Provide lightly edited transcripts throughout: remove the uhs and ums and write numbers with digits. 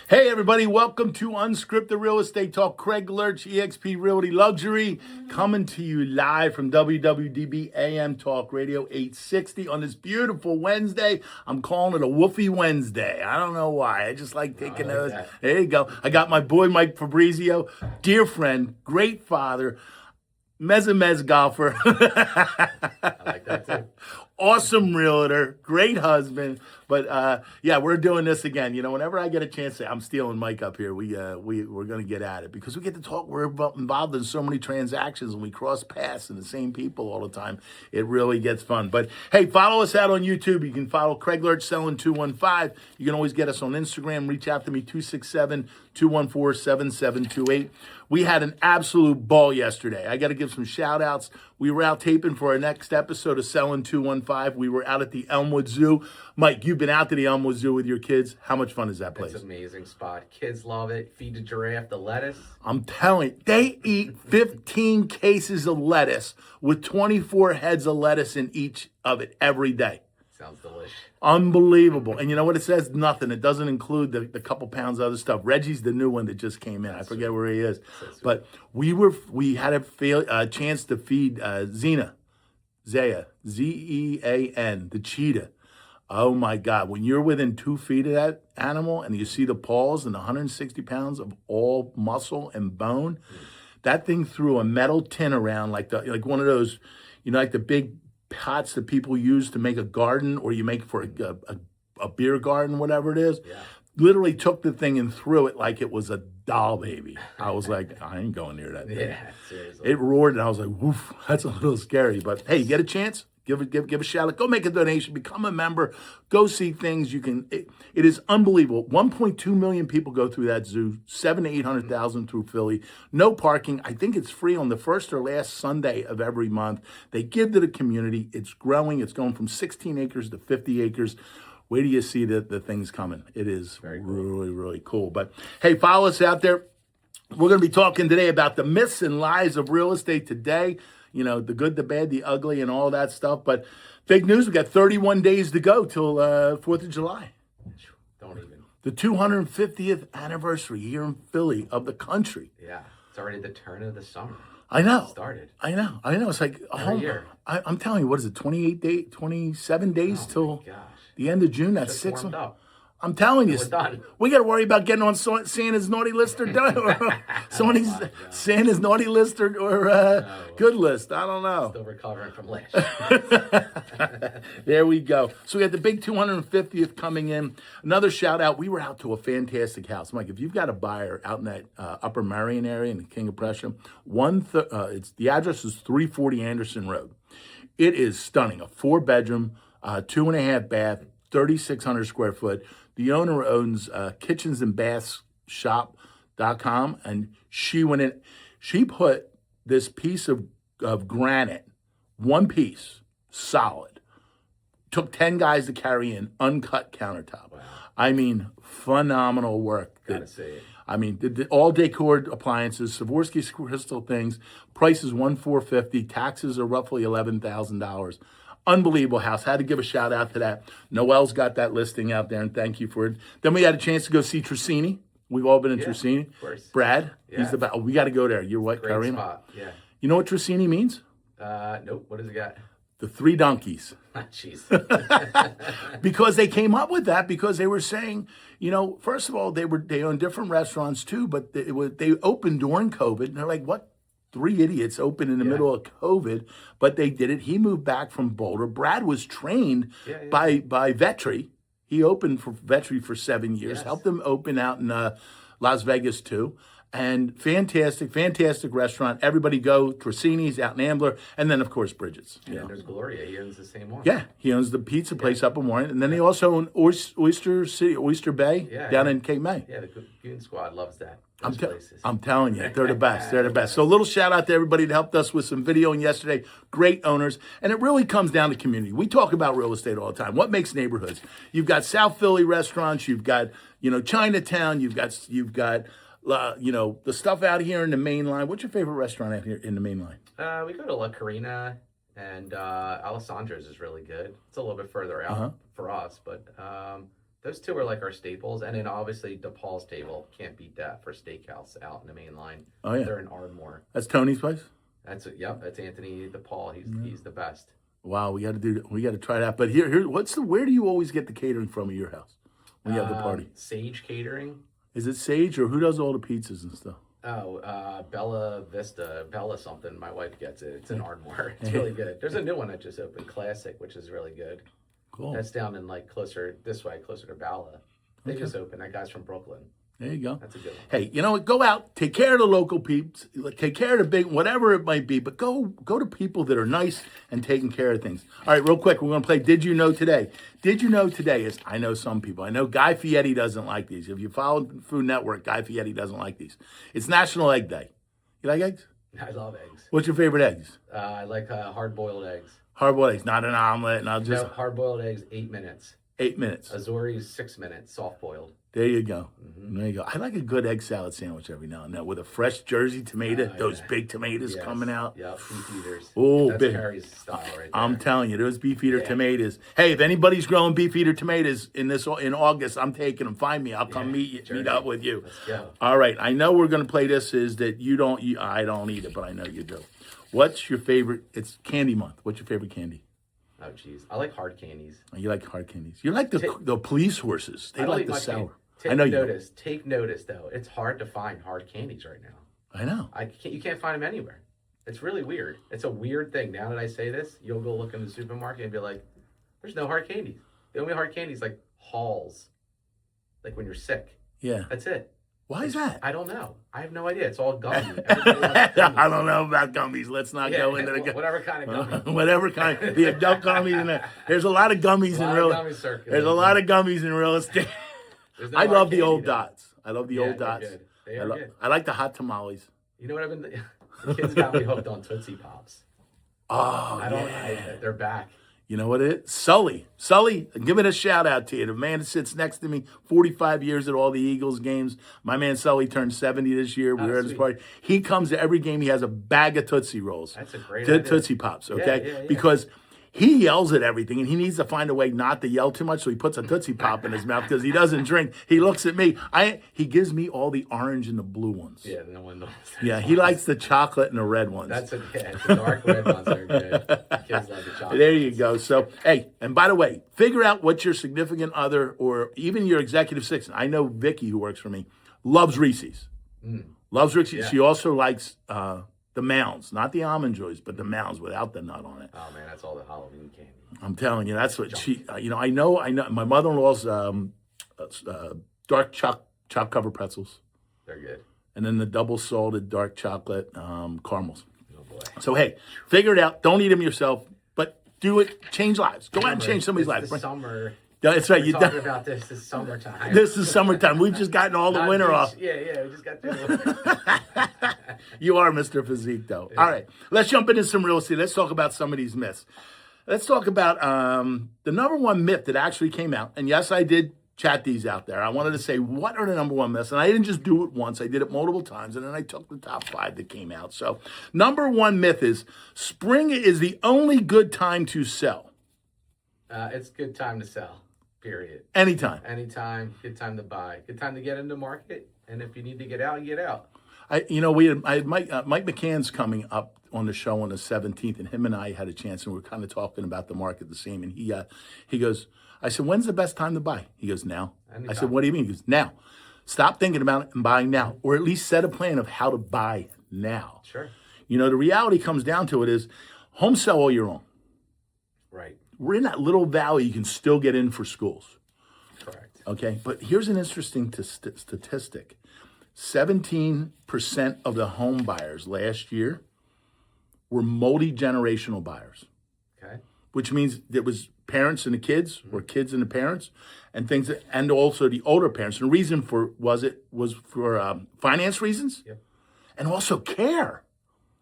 Hey everybody, welcome to Unscripted Real Estate Talk. Craig Lerch, eXp Realty Luxury, coming to you live from WWDB AM Talk Radio 860 on this beautiful Wednesday. I'm calling it a Woofy Wednesday. I don't know why. I just like taking those. There you go. I got my boy Mike Fabrizio, dear friend, great father, mez golfer. I like that too. Awesome realtor, great husband, but yeah, we're doing this again. You know, whenever I get a chance, I'm stealing Mike up here. We're going to get at it because we get to talk. We're involved in so many transactions, and we cross paths and the same people all the time. It really gets fun. But hey, follow us out on YouTube. You can follow Craig Lerch Selling 215. You can always get us on Instagram. Reach out to me 267-214-7728. We had an absolute ball yesterday. I got to give some shout outs. We were out taping for our next episode of Selling 215. We were out at the Elmwood Zoo. Mike, you've been out to the Elmwood Zoo with your kids. How much fun is that place? It's an amazing spot. Kids love it. Feed the giraffe the lettuce. I'm telling you, they eat 15 cases of lettuce with 24 heads of lettuce in each of it every day. Sounds delicious. Unbelievable. And you know what it says? Nothing. It doesn't include the couple pounds of other stuff. Reggie's the new one that just came in. I forget where he is. But we had a chance to feed Zea, Zean, the cheetah. Oh my God. When you're within 2 feet of that animal and you see the paws and the 160 pounds of all muscle and bone, that thing threw a metal tin around like one of those, like the big pots that people use to make a garden or you make for a beer garden, whatever it is. Yeah. Literally took the thing and threw it like it was a doll baby. I was like, I ain't going near that thing. Yeah, seriously. It roared and I was like, woof, that's a little scary. But hey, you get a chance? Give a shout out. Go make a donation. Become a member. Go see things. You can. It is unbelievable. 1.2 million people go through that zoo. 700,000 to 800,000 through Philly. No parking. I think it's free on the first or last Sunday of every month. They give to the community. It's growing. It's going from 16 acres to 50 acres. Wait till you see the things coming. It is really, really cool. But hey, follow us out there. We're going to be talking today about the myths and lies of real estate today. You know, the good, the bad, the ugly, and all that stuff. But big news, we got 31 days to go till 4th of July. Don't even. The 250th anniversary here in Philly of the country. Yeah, it's already the turn of the summer. I know. It started. I know. It's like, Every year. I'm telling you, what is it, 27 days till the end of June? That's Just 6 warmed up. I'm telling you, We're done. We got to worry about getting on Santa's naughty list or Santa's naughty list or good list. I don't know. Still recovering from last year. There we go. So we got the big 250th coming in. Another shout out. We were out to a fantastic house. Mike, if you've got a buyer out in that Upper Marion area in the King of Prussia, the address is 340 Anderson Road. It is stunning. A 4-bedroom, 2.5 bath, 3,600 square foot. The owner owns kitchensandbathshop.com, and she went in. She put this piece of granite, one piece, solid. Took 10 guys to carry in, uncut countertop. Wow. I mean, phenomenal work. Gotta say it. I mean, all decored appliances, Swarovski crystal things. Price is $1,450. Taxes are roughly $11,000. Unbelievable house. Had to give a shout out to that. Noel's got that listing out there, and thank you for it. Then we had a chance to go see Trussini. We've all been in Trussini. Of course. Brad, Yeah. he's the best. We got to go there. You're what, Great Karina? spot. Yeah. You know what Trussini means? Nope. What does it got? The 3 donkeys. Jeez. Because they came up with that because they were saying, first of all, they own different restaurants too, but they opened during COVID, and they're like, what? 3 idiots open in the middle of COVID, but they did it. He moved back from Boulder. Brad was trained by Vetri. He opened for Vetri for 7 years, helped them open out in Las Vegas too. And fantastic restaurant. Everybody go. Trussini's out in Ambler. And then, of course, Bridget's. And there's Gloria. He owns the same one. Yeah, he owns the pizza place up in Warren. And then they also own Oyster Bay down in Cape May. Yeah, the Goon Squad loves that. I'm telling you, they're the best. They're the best. So a little shout out to everybody that helped us with some videoing yesterday. Great owners. And it really comes down to community. We talk about real estate all the time. What makes neighborhoods? You've got South Philly restaurants. You've got, Chinatown. You've got the stuff out here in the main line. What's your favorite restaurant out here in the main line? We go to La Carina, and Alessandro's is really good. It's a little bit further out for us, but Those two are like our staples, and then obviously DePaul's table, can't beat that for steakhouse out in the main line. Oh yeah, They're in Ardmore. that's Tony's place. That's Anthony DePaul. He's the best. Wow, we got to try that. But where do you always get the catering from at your house when you have the party? Sage Catering. Is it Sage or who does all the pizzas and stuff? Oh, Bella Vista, Bella something. My wife gets it. It's in Ardmore. It's really good. There's a new one that just opened, Classic, which is really good. Cool. That's down in like closer this way, closer to Bala. They just opened. That guy's from Brooklyn. There you go. That's a good one. Hey, you know what? Go out, take care of the local peeps, take care of the big, whatever it might be, but go to people that are nice and taking care of things. All right, real quick, we're going to play Did You Know Today? Did You Know Today is, I know some people. I know Guy Fieri doesn't like these. If you follow Food Network, Guy Fieri doesn't like these. It's National Egg Day. You like eggs? I love eggs. What's your favorite eggs? I like hard-boiled eggs. Hard-boiled eggs, not an omelet, not just... No, hard-boiled eggs, 8 minutes. 8 minutes. Azori's 6 minutes, soft-boiled. There you go. There you go. I like a good egg salad sandwich every now and then with a fresh Jersey tomato, those big tomatoes coming out. Yeah, beef eaters. Oh, that's big. Carrie's style right there. I'm telling you, those beef eater tomatoes. Hey, if anybody's growing beef eater tomatoes in August, I'm taking them. Find me. I'll come meet up with you. Let's go. All right. I know we're going to play this. Is that I don't eat it, but I know you do. What's your favorite? It's candy month. What's your favorite candy? Oh, jeez. I like hard candies. You like hard candies. You like the police horses. They like the sour. Take notice, though. It's hard to find hard candies right now. I know. You can't find them anywhere. It's really weird. It's a weird thing. Now that I say this, you'll go look in the supermarket and be like, there's no hard candies. The only hard candies like Halls, like when you're sick. Yeah. That's it. Why is that? I don't know. I have no idea. It's all gummy. I don't know about gummies. Let's not go into the whatever kind of gummy. Whatever kind. The adult gummies in there. There's a lot of gummies in real. There's a lot of gummies in real estate. No I love the old though. dots. I love the old dots. Good. They are good. I like the hot tamales. You know what I've been? The kids got me hooked on Tootsie Pops. Oh, They're back. You know what it is? Sully, give it a shout out to you. The man that sits next to me, 45 years at all the Eagles games. My man Sully turned 70 this year. We were at his party. He comes to every game. He has a bag of Tootsie Rolls. That's a great idea. Tootsie Pops, okay? Yeah. Because he yells at everything, and he needs to find a way not to yell too much, so he puts a Tootsie Pop in his mouth because he doesn't drink. He looks at me. He gives me all the orange and the blue ones. Yeah, no one knows. Yeah, he likes the chocolate and the red ones. The dark red ones are good. Kids love the chocolate. There you go. So, hey, and by the way, figure out what your significant other or even your executive assistant. I know Vicky, who works for me, loves Reese's. Loves Reese's. Yeah. She also likes the Mounds, not the Almond Joys, but the Mounds without the nut on it. Oh man, that's all the Halloween candy. I'm telling you, that's what she. I know. My mother-in-law's dark chocolate covered pretzels. They're good. And then the double salted dark chocolate caramels. Oh boy. So hey, figure it out. Don't eat them yourself, but do it. Change lives. Go out and change somebody's life. It's summer. That's right. We're talking about this. This is summertime. This is summertime. We've just gotten all the winter off. Yeah. We just got through the winter. You are Mr. Physique, though. Yeah. All right. Let's jump into some real estate. Let's talk about some of these myths. Let's talk about the number one myth that actually came out. And yes, I did chat these out there. I wanted to say, what are the number one myths? And I didn't just do it once. I did it multiple times. And then I took the top 5 that came out. So number one myth is spring is the only good time to sell. It's good time to sell. Period. Anytime. Good time to buy. Good time to get into market. And if you need to get out, you get out. I had Mike McCann's coming up on the show on the 17th, and him and I had a chance, and we were kind of talking about the market the same. And he goes, I said, when's the best time to buy? He goes, now. Anytime. I said, what do you mean? He goes, now. Stop thinking about it and buying now, or at least set a plan of how to buy now. Sure. The reality comes down to it is home sell all year long. Right. We're in that little valley you can still get in for schools. Correct. Okay, but here's an interesting statistic. 17% of the home buyers last year were multi-generational buyers. Okay. Which means there was parents and the kids, or kids and the parents, and things, and also the older parents. And the reason was for finance reasons, yep, and also care.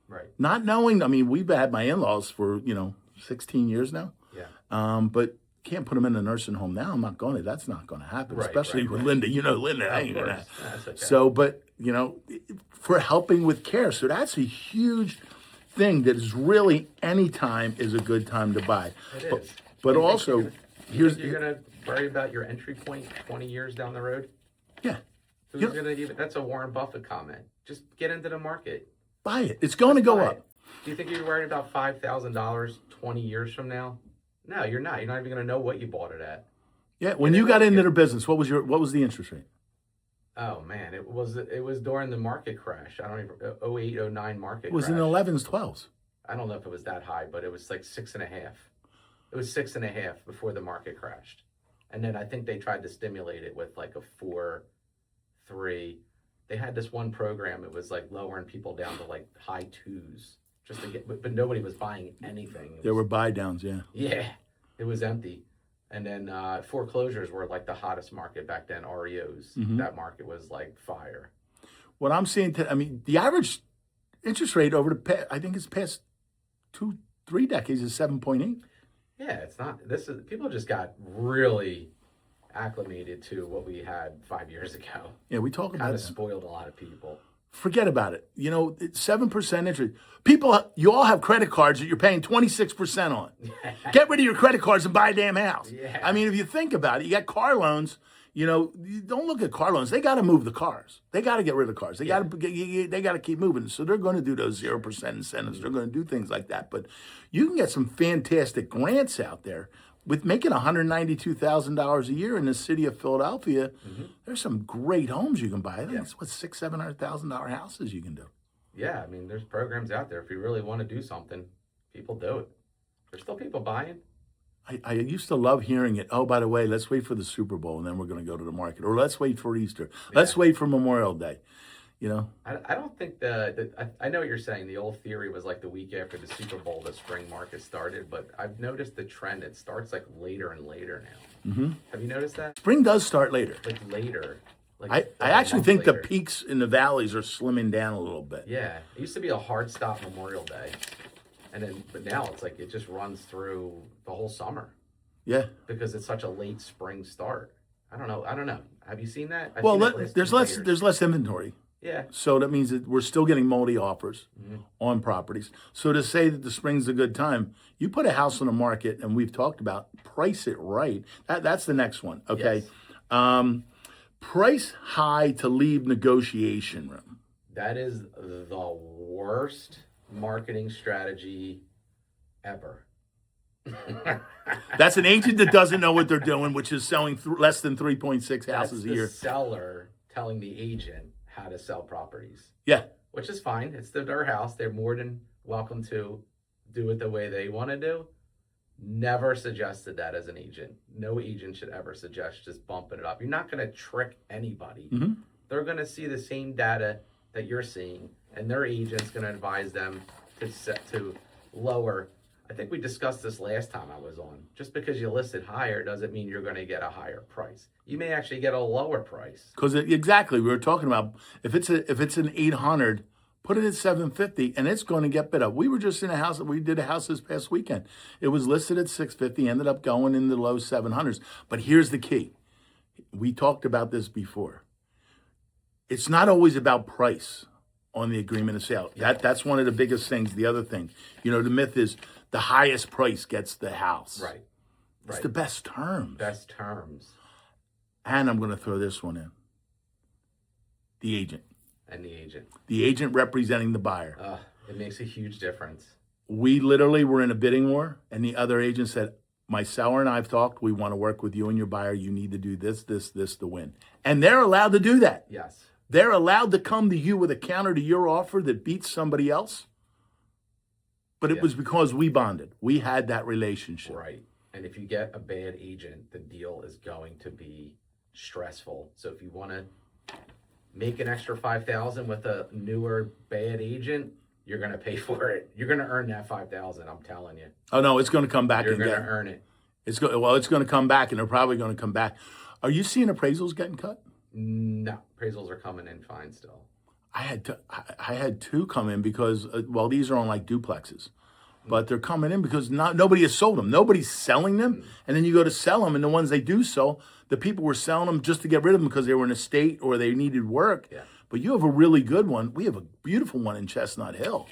Right. Not knowing. I mean, we've had my in-laws for 16 years now. Yeah. But can't put them in a nursing home now. I'm not going to. That's not going to happen, right, especially with Linda. Linda, I ain't gonna. Okay. So, but for helping with care, so that's a huge thing. That is really any time is a good time to buy. It is. But also, you're gonna worry about your entry point 20 years down the road? Yeah. Who's You- going to even, that's a Warren Buffett comment. Just get into the market. Buy it. It's going to go Buy up. it. Do you think you're worried about $5,000 20 years from now? No, you're not. You're not even going to know what you bought it at. Yeah. When you got into their business, what was the interest rate? Oh man, it was during the market crash. I don't even 08, 09 market It was crash. in the 11s, 12s. I don't know if it was that high, but it was like 6.5. It was 6.5 before the market crashed. And then I think they tried to stimulate it with like a 4, 3. They had this one program. It was like lowering people down to like high 2s just to get, but nobody was buying anything. There were buy downs, yeah. Yeah, it was empty. And then foreclosures were like the hottest market back then, REOs. Mm-hmm. That market was like fire. What I'm seeing, the average interest rate over I think it's past 2-3 decades is 7.8. Yeah, it's not, people just got really acclimated to what we had 5 years ago. Yeah, we talk about Kind that. of spoiled a lot of people. Forget about it. You know, 7% interest. People, you all have credit cards that you're paying 26% on. Get rid of your credit cards and buy a damn house. Yeah. I mean, if you think about it, you got car loans. You know, you don't look at car loans. They got to move the cars. They got to get rid of the cars. They got to keep moving. So they're going to do those 0% incentives. They're going to do things like that. But you can get some fantastic grants out there. With making $192,000 a year in the city of Philadelphia, there's some great homes you can buy. I think it's $600,000-$700,000 houses you can do. Yeah, I mean, there's programs out there. If you really want to do something, people do it. There's still people buying. I used to love hearing it. Oh, by the way, let's wait for the Super Bowl and then we're going to go to the market. Or let's wait for Easter. Let's wait for Memorial Day. You know? I don't think I know what you're saying. The old theory was like the week after the Super Bowl, the spring market started. But I've noticed the trend. It starts like later and later now. Mm-hmm. Have you noticed that? Spring does start later. Like later. Like I actually think later. the peaks in the valleys are slimming down a little bit. Yeah. It used to be a hard stop Memorial Day. But now it's like it just runs through the whole summer. Yeah. Because it's such a late spring start. I don't know. Have you seen that? Well, there's less inventory. Yeah. So that means that we're still getting multi offers on properties. So to say that the spring's a good time, you put a house on the market, and we've talked about price it right. That's the next one. Okay. Yes. Price high to leave negotiation room. That is the worst marketing strategy ever. That's an agent that doesn't know what they're doing, which is selling less than 3.6 houses a year. That's the seller telling the agent how to sell properties. Yeah. Which is fine. It's their house. They're more than welcome to do it the way they want to do. Never suggested that as an agent. No agent should ever suggest just bumping it up. You're not going to trick anybody. Mm-hmm. They're going to see the same data that you're seeing, and their agent's going to advise them to lower. I think we discussed this last time I was on. Just because you listed higher doesn't mean you're going to get a higher price. You may actually get a lower price. Because exactly, we were talking about if it's an 800, put it at 750, and it's going to get bid up. We were just in a house. We did a house this past weekend. It was listed at 650, ended up going in the low 700s. But here's the key. We talked about this before. It's not always about price on the agreement of sale. That's one of the biggest things. The other thing, the myth is the highest price gets the house. Right. It's the best terms. Best terms. And I'm going to throw this one in. The agent. And the agent. The agent representing the buyer. It makes a huge difference. We literally were in a bidding war, and the other agent said, my seller and I have talked. We want to work with you and your buyer. You need to do this to win. And they're allowed to do that. Yes. They're allowed to come to you with a counter to your offer that beats somebody else. But it was because we bonded. We had that relationship. Right. And if you get a bad agent, the deal is going to be stressful. So if you want to make an extra $5,000 with a newer bad agent, you're going to pay for it. You're going to earn that $5,000. I'm telling you. Oh no, it's going to come back. You're going to earn it. It's going to come back, and they're probably going to come back. Are you seeing appraisals getting cut? No, appraisals are coming in fine still. I had two come in because these are on like duplexes, but they're coming in because nobody has sold them. Nobody's selling them, and then you go to sell them, and the ones they do sell, the people were selling them just to get rid of them because they were in a state or they needed work. Yeah. But you have a really good one. We have a beautiful one in Chestnut Hill,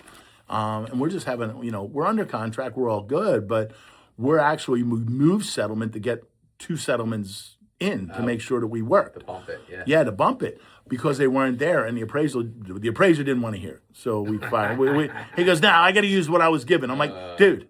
and we're just having we're under contract. We're all good, but we're actually moved settlement to get 2 settlements in to make sure that we worked. To bump it, yeah. Yeah, to bump it because they weren't there, and the appraiser didn't want to hear it. So we fired. He goes, "Now I got to use what I was given." I'm like, "Dude,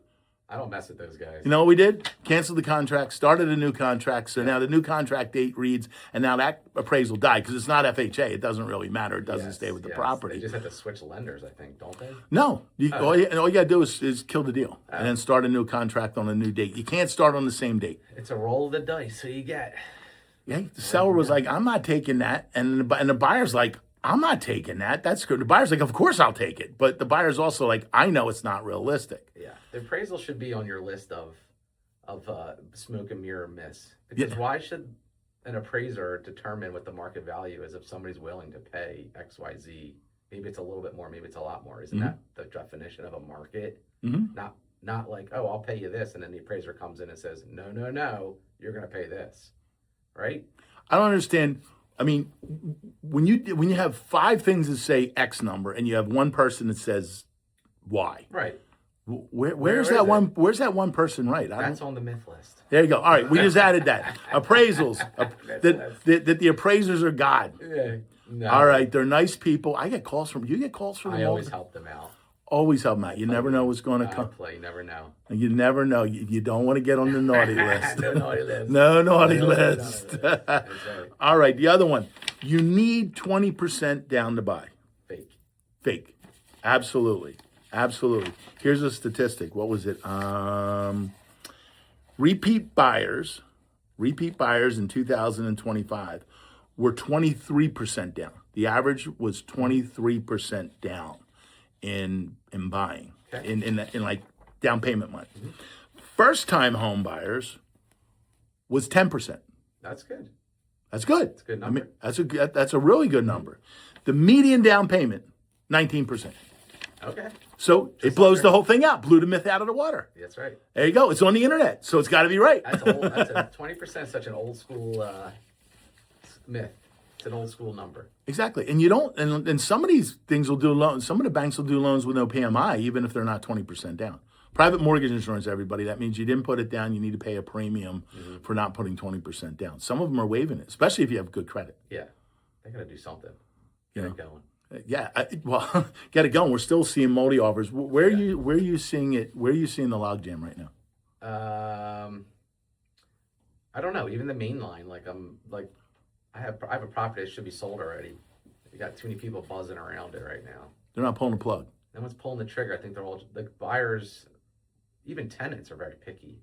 I don't mess with those guys. you know what we did? Canceled the contract, started a new contract. So now the new contract date reads, and now that appraisal died because it's not FHA. It doesn't really matter. It doesn't stay with the property. They just have to switch lenders, I think, don't they? No, all you got to do is kill the deal and then start a new contract on a new date. You can't start on the same date. It's a roll of the dice. So you get. Yeah, the seller was like, "I'm not taking that," and the buyer's like, "I'm not taking that. That's good." The buyer's like, "Of course I'll take it," but the buyer's also like, "I know it's not realistic." Yeah, the appraisal should be on your list of smoke and mirror myths. Because why should an appraiser determine what the market value is if somebody's willing to pay XYZ? Maybe it's a little bit more, maybe it's a lot more. Isn't that the definition of a market? Not like, oh, I'll pay you this, and then the appraiser comes in and says, no, you're going to pay this, right? I don't understand. I mean, when you have 5 things that say X number and you have one person that says Y, right? Where's that one? Where's that one person? Right? That's on the myth list. There you go. All right, we just added that. Appraisals. That the appraisers are God. Yeah. No. All right, they're nice people. I get calls from you. Get calls from them. I always help them out. Always help them out. You never know what's going to come. You never know. You never know. You don't want to get on the naughty list. No naughty list. No naughty list. Right. All right, the other one. You need 20% down to buy. Fake. Absolutely. Here's a statistic. What was it? Repeat buyers in 2025 were 23% down. The average was 23% down in buying, in like down payment money. First time home buyers was 10%. That's good. That's good. That's a good number. I mean, that's a really good number. The median down payment, 19%. Okay. So it blows the whole thing out, blew the myth out of the water. That's right. There you go. It's on the internet, so it's got to be right. That's 20%. Such an old school myth. It's an old school number. Exactly, and you don't. And some of these things will do loans. Some of the banks will do loans with no PMI, even if they're not 20% down. Private mortgage insurance, everybody. That means you didn't put it down. You need to pay a premium for not putting 20% down. Some of them are waiving it, especially if you have good credit. Yeah, they got to do something. Get it going. Yeah, get it going. We're still seeing multi offers. Where are you seeing it? Where are you seeing the logjam right now? I don't know. Even the main line, I have a property that should be sold already. You got too many people buzzing around it right now. They're not pulling the plug. No one's pulling the trigger. I think they're all the buyers, even tenants are very picky.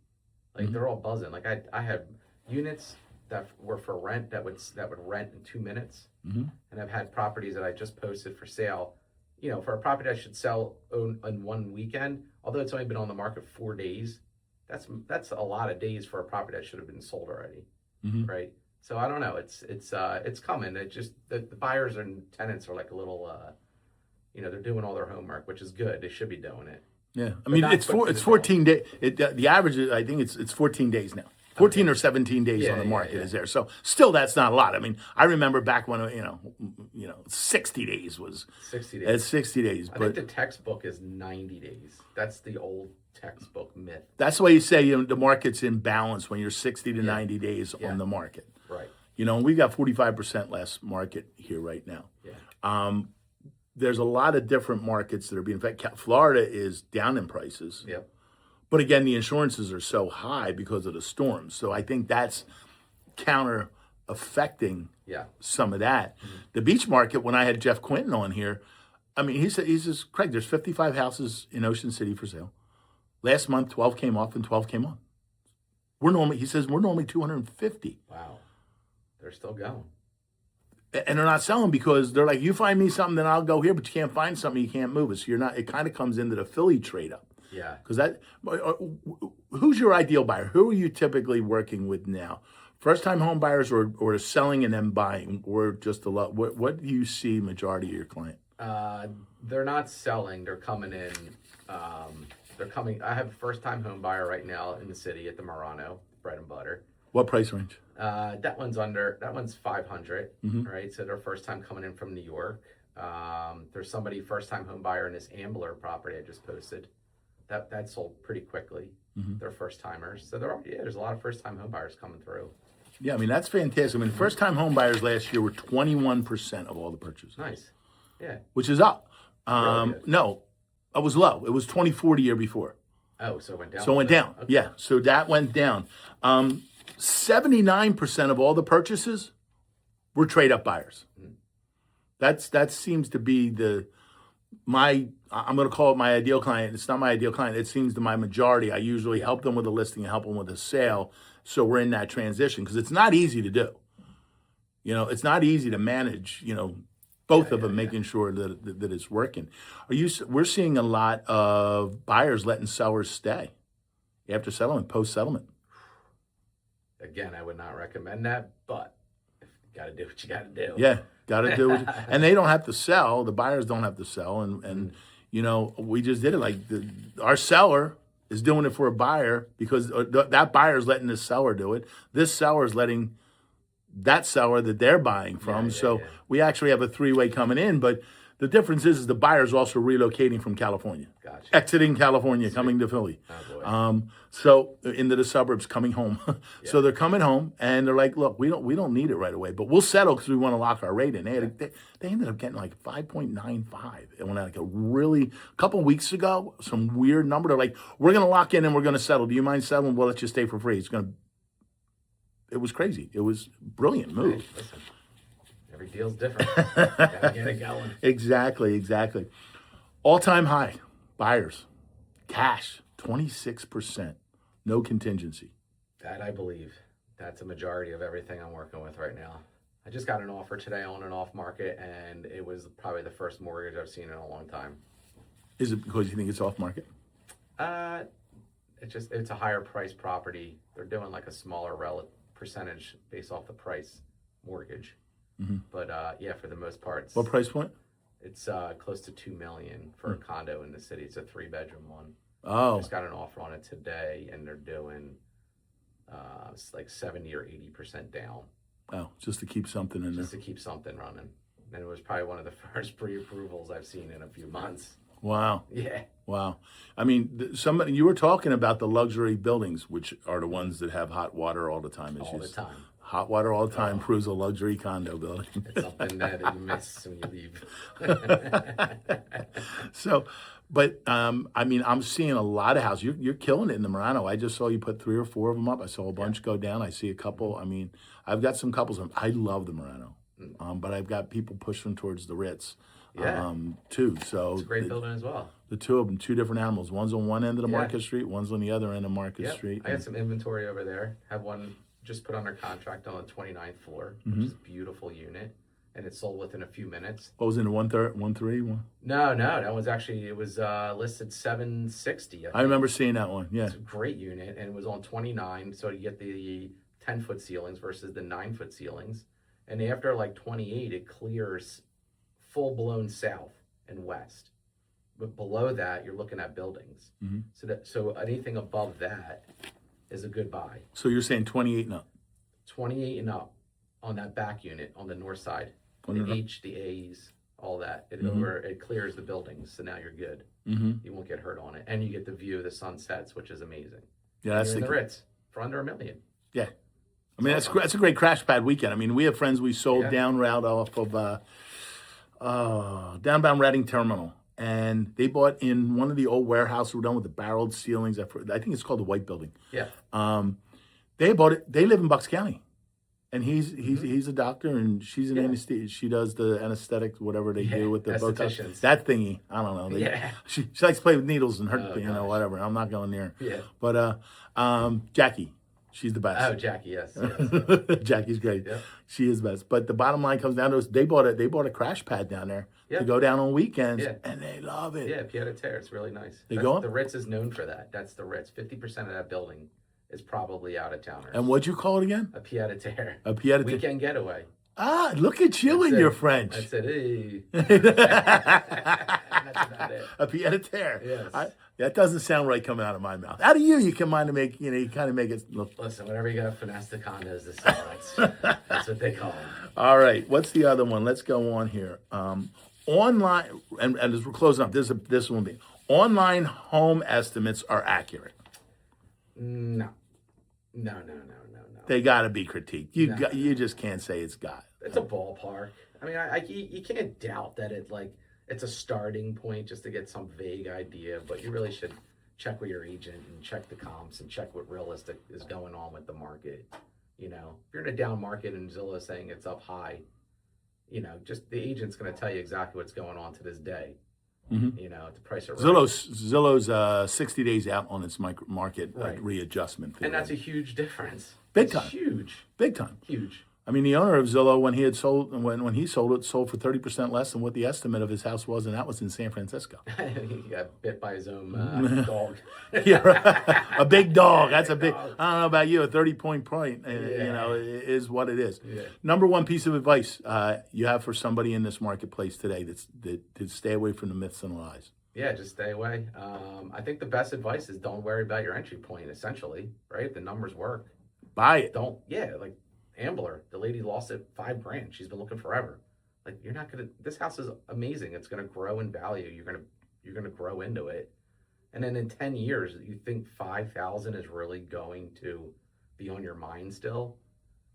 They're all buzzing. I have units that were for rent that would rent in 2 minutes. And I've had properties that I just posted for sale. For a property I should sell in one weekend, although it's only been on the market 4 days, that's a lot of days for a property that should have been sold already, right? So I don't know. It's coming. It just the buyers and tenants are like a little, they're doing all their homework, which is good. They should be doing it. Yeah, I mean it's 14 days. The average is, I think it's 14 days now. 14 or 17 days on the market is there. So still, that's not a lot. I mean, I remember back when 60 days was 60 days. It's 60 days. I think the textbook is 90 days. That's the old textbook myth. That's why you say the market's in balance when you're 60 to 90 days on the market. Right. We got 45% less market here right now. Yeah. There's a lot of different markets that are being. In fact, Florida is down in prices. Yep. But again, the insurances are so high because of the storms. So I think that's counter affecting some of that. The beach market, when I had Jeff Quinton on here, I mean, he says, Craig, there's 55 houses in Ocean City for sale. Last month, 12 came off and 12 came on. We're normally 250. Wow. They're still going. And they're not selling because they're like, you find me something, then I'll go here, but you can't find something, you can't move it. So it kind of comes into the Philly trade up. Yeah. Because who's your ideal buyer? Who are you typically working with now? First-time home buyers or selling and then buying, or just a lot? What do you see majority of your client? They're not selling. They're coming in. I have a first-time home buyer right now in the city at the Murano, bread and butter. What price range? That one's 500, right? So they're first time coming in from New York. There's somebody first-time home buyer in this Ambler property I just posted. That sold pretty quickly. They're first timers. So there's a lot of first time home buyers coming through. Yeah, I mean, that's fantastic. I mean, first-time home buyers last year were 21% of all the purchases, Nice. Yeah. which is up. Really good. No, it was low. It was 24 the year before. Oh, so it went down. So it went down. Okay. Yeah, so that went down. 79% of all the purchases were trade-up buyers. That seems to be I'm going to call it my ideal client. It's not my ideal client. It seems to my majority. I usually help them with a listing and help them with a sale. So we're in that transition because it's not easy to do. It's not easy to manage, both of them, making sure that it's working. We're seeing a lot of buyers letting sellers stay after settlement, post-settlement. Again, I would not recommend that, but you got to do what you got to do. Yeah, got to do it. And they don't have to sell. The buyers don't have to sell. And we just did it. Like our seller is doing it for a buyer because that buyer is letting this seller do it. This seller is letting that seller that they're buying from. We actually have a three-way coming in. But the difference is the buyer's also relocating from California. Gotcha. Exiting California, coming to Philly. Oh, boy. So into the suburbs, coming home. So they're coming home and they're like, look, we don't need it right away, but we'll settle because we want to lock our rate in. They ended up getting like 5.95. It went out like a couple weeks ago, some weird number. They're like, we're going to lock in and we're going to settle. Do you mind settling? We'll let you stay for free. It was crazy. It was a brilliant move. Hey, listen, every deal's different. Gotta get it going. Exactly. All-time high, buyers, cash, 26%, no contingency. That I believe. That's a majority of everything I'm working with right now. I just got an offer today on an off market, and it was probably the first mortgage I've seen in a long time. Is it because you think it's off market? It's a higher price property. They're doing like a smaller percentage based off the price mortgage. But for the most part, What price point? it's close to $2 million for a condo in the city. It's a 3-bedroom one. Oh, Just got an offer on it today, and they're doing it's like 70 or 80% down just to keep something in there. just to keep something running. And it was probably one of the first pre-approvals I've seen in a few months. Wow. Yeah. Wow. I mean, you were talking about the luxury buildings, which are the ones that have hot water all the time. All the time. Hot water all the time proves a luxury condo building. It's something that you miss when you leave. So, but I mean, I'm seeing a lot of houses. You're killing it in the Murano. I just saw you put 3 or 4 of them up. I saw a bunch go down. I see a couple. I mean, I've got some couples. I love the Murano, but I've got people pushing towards the Ritz. Too. So It's a great building as well. The two of them, 2 different animals. One's on one end of the Market Street. One's on the other end of Market Street. I got some inventory over there. Have one just put under contract on the 29th floor, which is a beautiful unit, and it sold within a few minutes. What was it, 1.3? No, that was actually, it was listed 760. I remember seeing that one. Yeah. It's a great unit, and it was on 29, so you get the 10-foot ceilings versus the 9-foot ceilings, and after like 28, it clears full-blown south and west. But below that, you're looking at buildings. So anything above that is a good buy. So you're saying 28 and up? 28 and up on that back unit on the north side. The H, the A's, all that. It clears the buildings, so now you're good. You won't get hurt on it. And you get the view of the sunsets, which is amazing. Yeah, that's the Ritz for under $1 million. Yeah. I mean, that's a great crash pad weekend. I mean, we have friends we sold down route off of downbound Reading Terminal. And they bought in one of the old warehouses we're done with the barreled ceilings. I think it's called the White Building. Yeah. They bought it. They live in Bucks County, and he's a doctor, and she's an anesthesia. She does the anesthetic, whatever they do with the Botox. That thingy. I don't know. She likes to play with needles and hurt, whatever. I'm not going near. Yeah. But Jackie. She's the best. Oh, Jackie, yes. Jackie's great. Yeah. She is best. But the bottom line comes down to they bought a crash pad down there to go down on weekends, and they love it. Yeah, Pied à Terre. It's really nice. The Ritz is known for that. That's the Ritz. 50% of that building is probably out of towners. And what'd you call it again? A Pied à Terre. A Pied à Terre. Weekend getaway. Ah, look at you and your French. That's it. Hey. That's about it. A Pied à Terre. Yes. That doesn't sound right coming out of my mouth. Out of you can kind of make it look. Listen, whenever you got to finesse the condos to sell, that's what they call them. All right, what's the other one? Let's go on here. Online, and as we're closing up, this one being online home estimates are accurate. No. No, no, no, no, no. They got to be critiqued. You just can't say it's got. It's a ballpark. I mean, you can't doubt that it's a starting point just to get some vague idea, but you really should check with your agent and check the comps and check what realistic is going on with the market. You know, if you're in a down market and Zillow is saying it's up high, you know, just the agent's going to tell you exactly what's going on to this day. Mm-hmm. You know, at the price of Zillow's 60 days out on its market readjustment period. And that's a huge difference. Big time. Huge. Big time. Huge. I mean, the owner of Zillow, when he sold it, sold for 30% less than what the estimate of his house was, and that was in San Francisco. He got bit by his own dog. Yeah, right. A big dog. That's a big. I don't know about you. A 30-point point, you know, is what it is. Yeah. Number one piece of advice you have for somebody in this marketplace today to stay away from the myths and lies. Yeah, just stay away. I think the best advice is don't worry about your entry point. Essentially, right? The numbers work. Buy it. Like Ambler, the lady lost it $5,000. She's been looking forever. Like, you're not gonna. This house is amazing. It's gonna grow in value. You're gonna grow into it. And then in 10 years, you think 5,000 is really going to be on your mind still?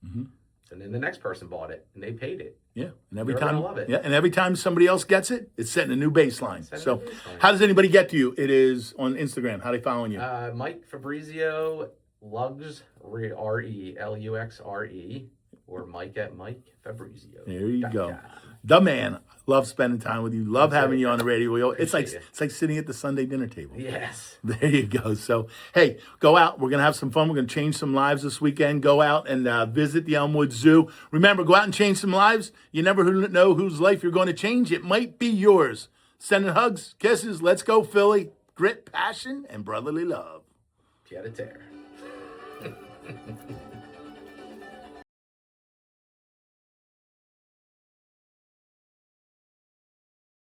Mm-hmm. And then the next person bought it and they paid it. Yeah, and every You're time, gonna love it. yeah, and every time somebody else gets it, it's setting a new baseline. So, how does anybody get to you? It is on Instagram. How are they following you? Mike Fabrizio, Luxre, Luxre, or Mike at Mike Fabrizio. There you go. The man. Love spending time with you. Love having you on the radio. It's like sitting at the Sunday dinner table. Yes. There you go. So, hey, go out. We're going to have some fun. We're going to change some lives this weekend. Go out and visit the Elmwood Zoo. Remember, go out and change some lives. You never know whose life you're going to change. It might be yours. Sending hugs, kisses. Let's go, Philly. Grit, passion, and brotherly love. Pied a terre.